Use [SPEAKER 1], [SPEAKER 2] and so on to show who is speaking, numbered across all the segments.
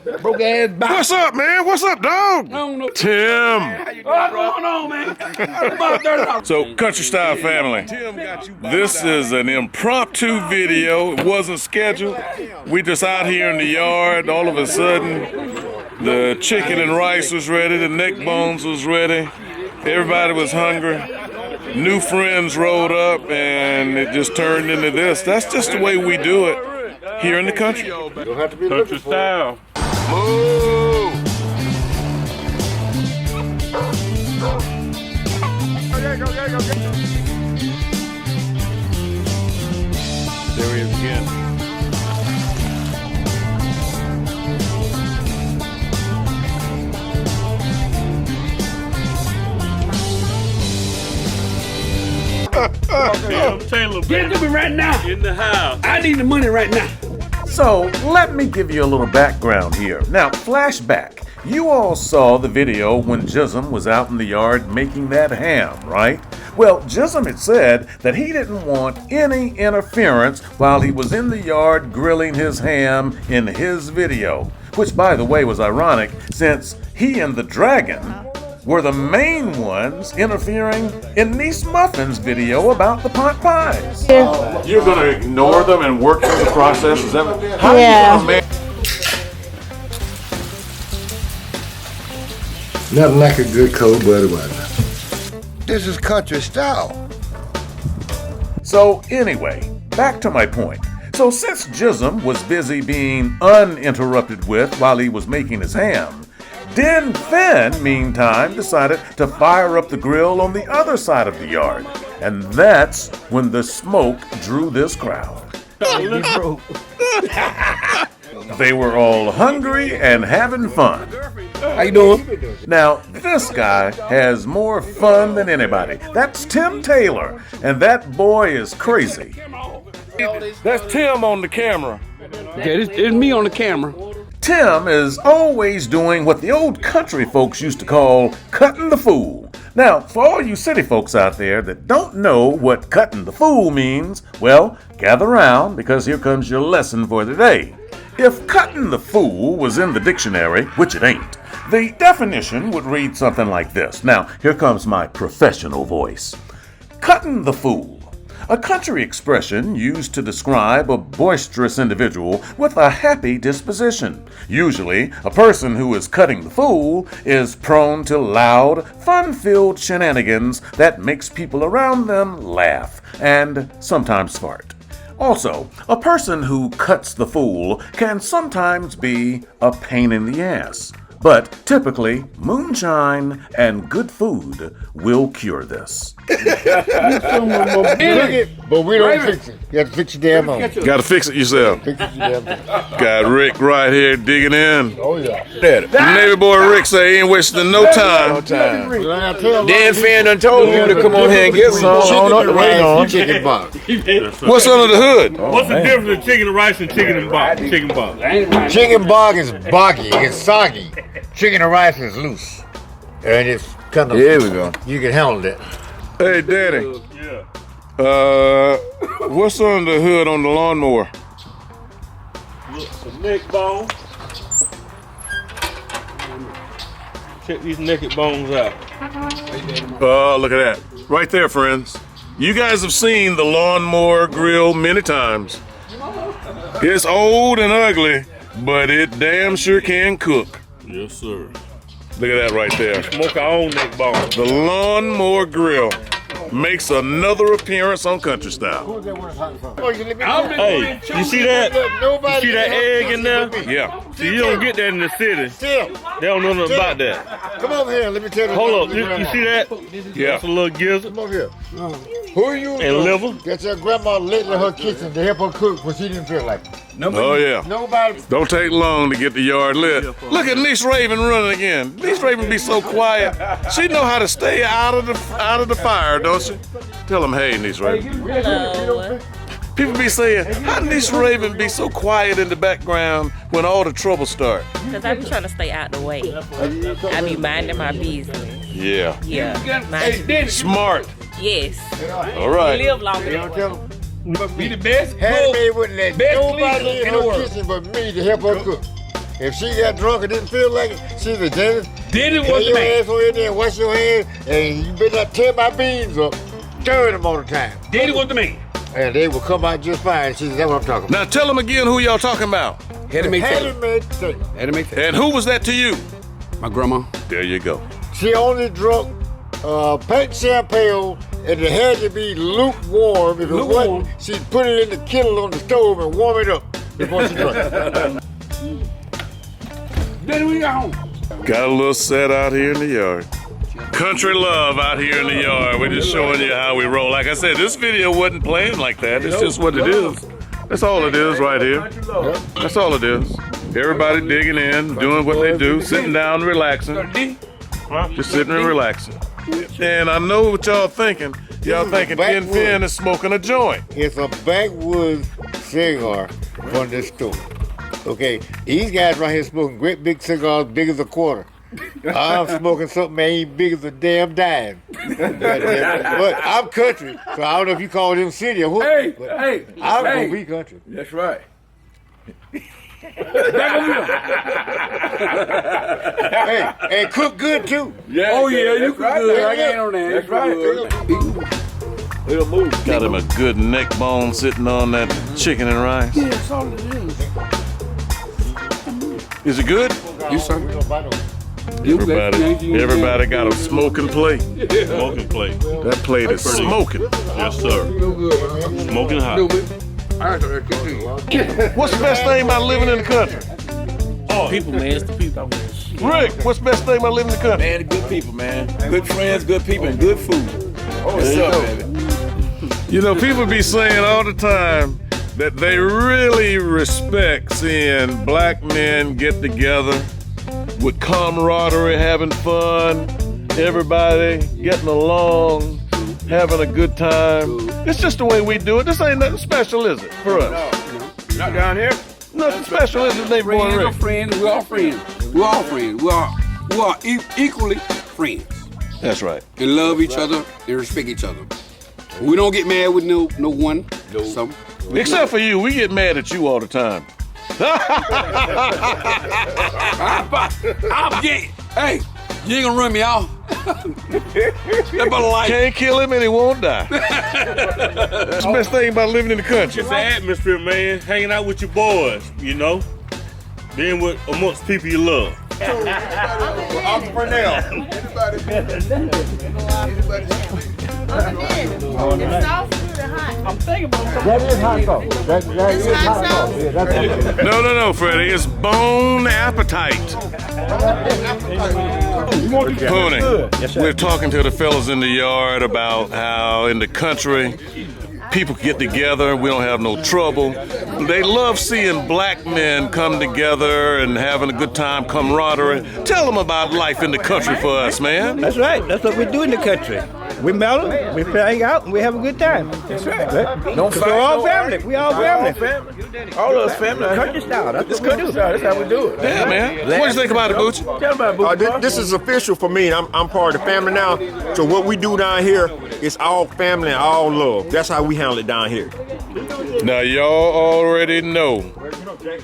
[SPEAKER 1] Broke ass box.
[SPEAKER 2] What's up, man? What's up, dog?
[SPEAKER 1] I don't know.
[SPEAKER 2] Tim.
[SPEAKER 1] What's going on, man?
[SPEAKER 2] So, Country Style family, this is an impromptu video. It wasn't scheduled. We just out here in the yard. All of a sudden, the chicken and rice was ready. The neck bones was ready. Everybody was hungry. New friends rolled up, and it just turned into this. That's just the way we do it here in the country.
[SPEAKER 3] Country style.
[SPEAKER 2] Move!
[SPEAKER 3] There he is again. Taylor,
[SPEAKER 1] Get it to me right now.
[SPEAKER 3] in the house.
[SPEAKER 1] I need the money right now.
[SPEAKER 4] So, let me give you a little background here. Now, flashback. You all saw the video when Jism was out in the yard making that ham, right? Well, Jism had said that he didn't want any interference while he was in the yard grilling his ham in his video, which, by the way, was ironic since he and the dragon were the main ones interfering in Niece Muffin's video about the pot pies.
[SPEAKER 2] You're gonna ignore them and work through the process? Is that how
[SPEAKER 5] Yeah.
[SPEAKER 2] you gonna make?
[SPEAKER 6] Nothing like a good cold blooded weather. This is country style.
[SPEAKER 4] So anyway, back to my point. So since Jism was busy being uninterrupted with while he was making his ham, Den Finn, meantime, decided to fire up the grill on the other side of the yard. And that's when the smoke drew this crowd. They were all hungry and having fun.
[SPEAKER 1] How you doing?
[SPEAKER 4] Now, this guy has more fun than anybody. That's Tim Taylor, and that boy is crazy.
[SPEAKER 2] That's Tim on the camera.
[SPEAKER 1] Okay, it's me on the camera.
[SPEAKER 4] Tim is always doing what the old country folks used to call cutting the fool. Now, for all you city folks out there that don't know what cutting the fool means, well, gather round because here comes your lesson for the day. If cutting the fool was in the dictionary, which it ain't, the definition would read something like this. Now, here comes my professional voice. Cutting the fool. A country expression used to describe a boisterous individual with a happy disposition. Usually, a person who is cutting the fool is prone to loud, fun-filled shenanigans that makes people around them laugh and sometimes fart. Also, a person who cuts the fool can sometimes be a pain in the ass. But typically, moonshine and good food will cure this.
[SPEAKER 6] But we don't fix it. You have to fix your damn own.
[SPEAKER 2] Gotta fix it yourself.
[SPEAKER 6] Fix it your damn own.
[SPEAKER 2] Got Rick right here digging in.
[SPEAKER 6] Oh, yeah.
[SPEAKER 2] Navy boy Rick say he ain't wasting no time.
[SPEAKER 6] Dan Fan done told you to come on here and get some. Chicken box.
[SPEAKER 2] What's under the hood?
[SPEAKER 3] What's the difference between chicken and rice and chicken and bog? Chicken bog.
[SPEAKER 6] Chicken bog is boggy. It's soggy. Chicken and rice is loose. And it's kind of... Here we go. You can handle it.
[SPEAKER 2] Hey, Daddy.
[SPEAKER 3] Yeah.
[SPEAKER 2] What's under the hood on the lawnmower?
[SPEAKER 3] Look, some neck bone. Check these naked bones out.
[SPEAKER 2] Oh, look at that. Right there, friends. You guys have seen the lawnmower grill many times. It's old and ugly, but it damn sure can cook.
[SPEAKER 3] Yes, sir.
[SPEAKER 2] Look at that right there.
[SPEAKER 3] Smoke our own neck bone.
[SPEAKER 2] The lawnmower grill makes another appearance on Country Style.
[SPEAKER 3] Hey, you see that? You see that egg in there?
[SPEAKER 2] Yeah.
[SPEAKER 3] See, you don't get that in the city. They don't know nothing about that.
[SPEAKER 6] Come over here. Let me tell you.
[SPEAKER 3] Hold up. You see that?
[SPEAKER 2] Yeah.
[SPEAKER 3] That's a little gizzard.
[SPEAKER 6] Come over here. Who are you?
[SPEAKER 3] And liver.
[SPEAKER 6] Got your grandma lit in her kitchen to help her cook when she didn't feel like it.
[SPEAKER 2] Oh, yeah.
[SPEAKER 6] Nobody.
[SPEAKER 2] Don't take long to get the yard lit. Look at Niece Raven running again. Niece Raven be so quiet. She know how to stay out of the fire, don't she? Tell them, hey, Niece Raven.
[SPEAKER 5] Hello.
[SPEAKER 2] People be saying, how Niece Raven be so quiet in the background when all the trouble start?
[SPEAKER 5] Because I be trying to stay out the way. I be minding my business.
[SPEAKER 2] Yeah.
[SPEAKER 5] Yeah. Mind
[SPEAKER 2] Smart.
[SPEAKER 5] yes.
[SPEAKER 2] All right.
[SPEAKER 5] Live longer.
[SPEAKER 6] You don't tell them.
[SPEAKER 1] Be the best
[SPEAKER 6] Handmaid wouldn't let
[SPEAKER 1] best
[SPEAKER 6] nobody
[SPEAKER 1] cleaner
[SPEAKER 6] in
[SPEAKER 1] in the
[SPEAKER 6] her
[SPEAKER 1] world.
[SPEAKER 6] kitchen but me to help her cook. If she got drunk and didn't feel like it, she's a Dennis.
[SPEAKER 1] Dennis
[SPEAKER 6] Get
[SPEAKER 1] was the
[SPEAKER 6] your
[SPEAKER 1] man.
[SPEAKER 6] ass over in there, wash your hands, and you better not tear my beans up. Stir them all the time.
[SPEAKER 1] Dennis was the man.
[SPEAKER 6] And they will come out just fine. She said, that's what I'm talking about.
[SPEAKER 2] Now tell them again who y'all talking about.
[SPEAKER 1] Had to make
[SPEAKER 6] Hattie
[SPEAKER 1] that.
[SPEAKER 6] Mae Taylor.
[SPEAKER 1] Had to make that.
[SPEAKER 2] And who was that to you?
[SPEAKER 1] My grandma.
[SPEAKER 2] There you go.
[SPEAKER 6] She only drunk paint champagne, and it had to be lukewarm. If it
[SPEAKER 1] Lukewarm.
[SPEAKER 6] wasn't, she'd put it in the kettle on the stove and warm it up before she drank.
[SPEAKER 1] Then we got home.
[SPEAKER 2] Got a little set out here in the yard. Country love out here in the yard. We're just showing you how we roll. Like I said, this video wasn't playing like that. It's just what it is. That's all it is right here. That's all it is. Everybody digging in, doing what they do, sitting down, relaxing. Just sitting and relaxing. And I know what y'all thinking. Y'all thinking Ken Finn is smoking a joint.
[SPEAKER 6] It's a backwoods cigar from this store. Okay, these guys right here smoking great big cigars, big as a quarter. I'm smoking something that ain't big as a damn dime. But I'm country, so I don't know if you call them city or what.
[SPEAKER 1] Hey,
[SPEAKER 6] but
[SPEAKER 1] hey,
[SPEAKER 6] I'm
[SPEAKER 1] hey.
[SPEAKER 6] gonna be country.
[SPEAKER 1] That's right.
[SPEAKER 6] Hey, and cook good too.
[SPEAKER 1] Yeah, oh yeah, you cook good. I ain't on that.
[SPEAKER 6] That's right.
[SPEAKER 3] It'll move.
[SPEAKER 2] Got him a good neck bone sitting on that chicken and rice.
[SPEAKER 1] Yeah, that's all it is.
[SPEAKER 2] Is it good?
[SPEAKER 1] You sir.
[SPEAKER 2] Everybody got a smoking plate.
[SPEAKER 3] Smoking plate.
[SPEAKER 2] That plate is smoking.
[SPEAKER 3] Yes, sir. Smoking hot.
[SPEAKER 2] What's the best thing about living in the country?
[SPEAKER 7] People, man. It's the people.
[SPEAKER 2] Rick, what's the best thing about living in the country?
[SPEAKER 7] Man, the good people, man. Good friends, good people, and good food. What's up, baby?
[SPEAKER 2] You know, people be saying all the time that they really respect seeing black men get together with camaraderie, having fun, everybody getting along, having a good time. It's just the way we do it. This ain't nothing special, is it, for us?
[SPEAKER 1] Not down here.
[SPEAKER 2] Nothing special, is it, neighbor boy Rick?
[SPEAKER 1] Friends, we're all friends. We're all friends. We are equally friends.
[SPEAKER 2] That's right.
[SPEAKER 1] And love each other and respect each other. We don't get mad with no one. No.
[SPEAKER 2] Except for you, we get mad at you all the time.
[SPEAKER 1] I'm getting. Hey, you ain't gonna run me off. That brother like.
[SPEAKER 2] Can't kill him and he won't die. That's the best thing about living in the country.
[SPEAKER 3] It's the atmosphere, man. Hanging out with your boys, you know. Being with amongst people you love.
[SPEAKER 8] I'm thinking about something.
[SPEAKER 6] That is hot sauce. That is hot sauce. Yeah, that's
[SPEAKER 2] No, Freddie. It's bone appetite. Pony, we're talking to the fellas in the yard about how in the country people get together, we don't have no trouble. They love seeing black men come together and having a good time, camaraderie. Tell them about life in the country for us, man.
[SPEAKER 9] That's right. That's what we do in the country. We mellow, we hang out, and we have a good time. That's right.
[SPEAKER 7] Don't fight.
[SPEAKER 9] We're all family. We all family.
[SPEAKER 7] All of us family.
[SPEAKER 9] Country style. That's what we do.
[SPEAKER 7] That's how we do it.
[SPEAKER 2] Yeah, man. What do you think about it, Booch?
[SPEAKER 7] Tell me about it, Booch.
[SPEAKER 10] This is official for me. I'm part of the family now. So what we do down here is all family and all love. That's how we handle it down here.
[SPEAKER 2] Now, y'all already know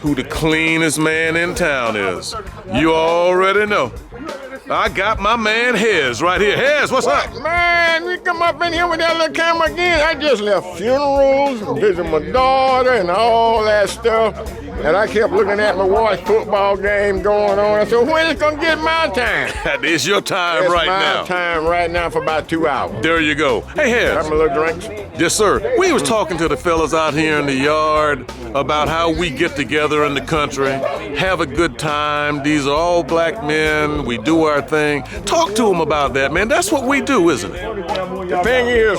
[SPEAKER 2] who the cleanest man in town is. You already know. I got my man Hez right here. Hez, what's up?
[SPEAKER 10] Man, we come up in here with that little camera again. I just left funerals, visit my daughter and all that stuff. And I kept looking at my wife's football game going on. I said, when is it gonna get my time?
[SPEAKER 2] It's your time
[SPEAKER 10] It's
[SPEAKER 2] right
[SPEAKER 10] my
[SPEAKER 2] now.
[SPEAKER 10] time right now for about 2 hours.
[SPEAKER 2] There you go. Hey, Hez.
[SPEAKER 10] Have my little drinks.
[SPEAKER 2] Yes, sir. We was talking to the fellas out here in the yard about how we get together in the country, have a good time. These are all black men. We do our thing. Talk to them about that, man. That's what we do, isn't it?
[SPEAKER 10] The thing is,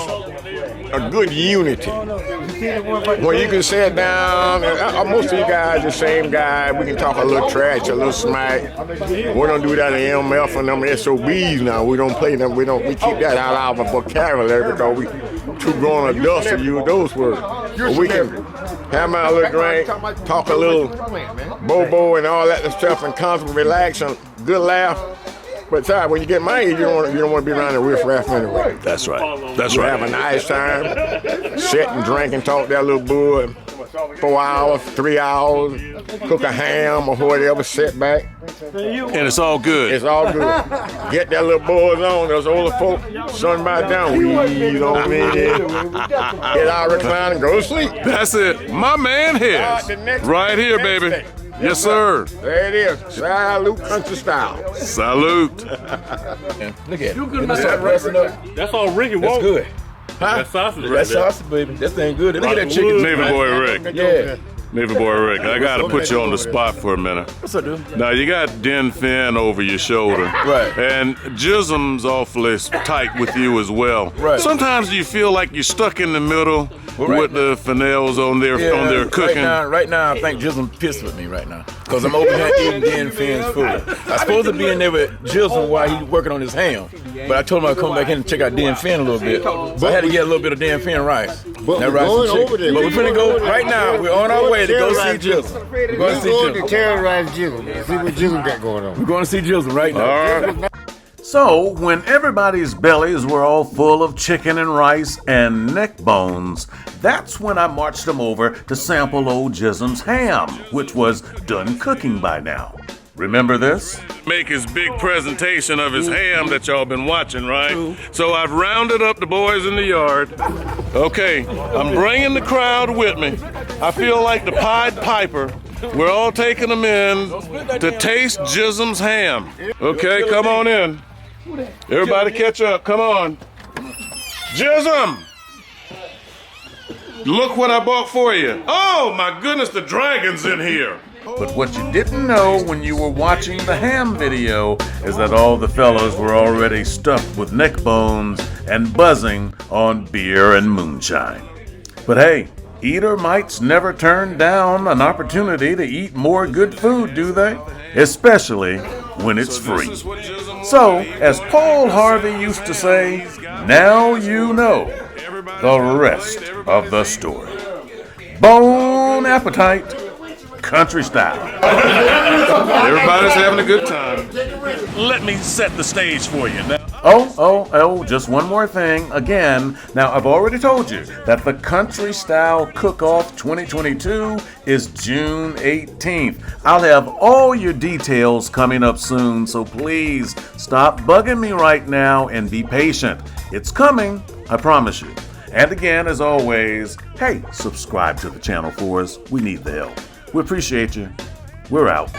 [SPEAKER 10] a good unity. When you can sit down, and most of you guys the same guy, we can talk a little trash, a little smack. We don't do that in MF and them SOBs now. We don't play them, we keep that out of our vocabulary because we too grown adults to use those words. But we can have my little drink, talk a little bobo and all that stuff and constantly relax and good laugh. But sorry, when you get my age, you don't want to be around the riff-raff anyway.
[SPEAKER 2] That's right. That's
[SPEAKER 10] You
[SPEAKER 2] right.
[SPEAKER 10] have a nice time, sit and drink and talk that little bull. 4 hours, 3 hours, cook a ham or whatever, sit back.
[SPEAKER 2] And it's all good.
[SPEAKER 10] It's all good. Get that little buzz on, those older folk, sun by down, we on in. Get our recline and go to sleep.
[SPEAKER 2] That's it. My man here. Right here, baby. Yes, sir.
[SPEAKER 10] There it is. Salute country style.
[SPEAKER 2] Salute.
[SPEAKER 7] Look at it.
[SPEAKER 3] That's all Ricky
[SPEAKER 7] That's
[SPEAKER 3] wants.
[SPEAKER 7] good.
[SPEAKER 3] That sausage right
[SPEAKER 7] That's
[SPEAKER 3] there.
[SPEAKER 7] sausage, baby. That thing good. Look at that chicken.
[SPEAKER 2] Navy boy Rick.
[SPEAKER 7] Yeah.
[SPEAKER 2] Navy boy Rick. I gotta put you on the spot for a minute.
[SPEAKER 7] What's up, dude?
[SPEAKER 2] Now you got Den Fin over your shoulder.
[SPEAKER 7] Right.
[SPEAKER 2] And Jism's awfully tight with you as well.
[SPEAKER 7] Right.
[SPEAKER 2] Sometimes you feel like you're stuck in the middle with the Fennels on their cooking.
[SPEAKER 7] Right now, I think Jism pissed with me right now. Because I'm over here eating Dan Finn's food. I'm supposed to be in there with Jism while he's working on his ham. But I told him I'd come back in and check out Dan Finn a little bit. So I had to get a little bit of Dan Finn rice.
[SPEAKER 6] But
[SPEAKER 7] That
[SPEAKER 6] we're
[SPEAKER 7] rice and
[SPEAKER 6] going
[SPEAKER 7] chicken.
[SPEAKER 6] over there.
[SPEAKER 7] But we're finna go right now. We're on our way to go see Jism. We're going to see
[SPEAKER 6] We're going to
[SPEAKER 7] Jism.
[SPEAKER 6] terrorize Jizzle. See what Jizzle got going on.
[SPEAKER 7] We're going to see Jism right now.
[SPEAKER 2] All right.
[SPEAKER 4] So, when everybody's bellies were all full of chicken and rice and neck bones, that's when I marched them over to sample old Jism's ham, which was done cooking by now. Remember this?
[SPEAKER 2] Make his big presentation of his ham that y'all been watching, right? So I've rounded up the boys in the yard. Okay, I'm bringing the crowd with me. I feel like the Pied Piper. We're all taking them in to taste Jism's ham. Okay, come on in. Everybody catch up, come on. Jism! Look what I bought for you. Oh my goodness, the dragon's in here.
[SPEAKER 4] But what you didn't know when you were watching the ham video is that all the fellows were already stuffed with neck bones and buzzing on beer and moonshine. But hey, eater mites never turn down an opportunity to eat more good food, do they? Especially when it's free. So, as Paul Harvey used to say, now you know the rest of the story. Bon appetite, country style.
[SPEAKER 2] Everybody's having a good time. Let me set the stage for you now.
[SPEAKER 4] Oh, just one more thing. Again, now I've already told you that the Country Style Cookoff 2022 is June 18th. I'll have all your details coming up soon, so please stop bugging me right now and be patient. It's coming, I promise you. And again, as always, hey, subscribe to the channel for us. We need the help. We appreciate you. We're out.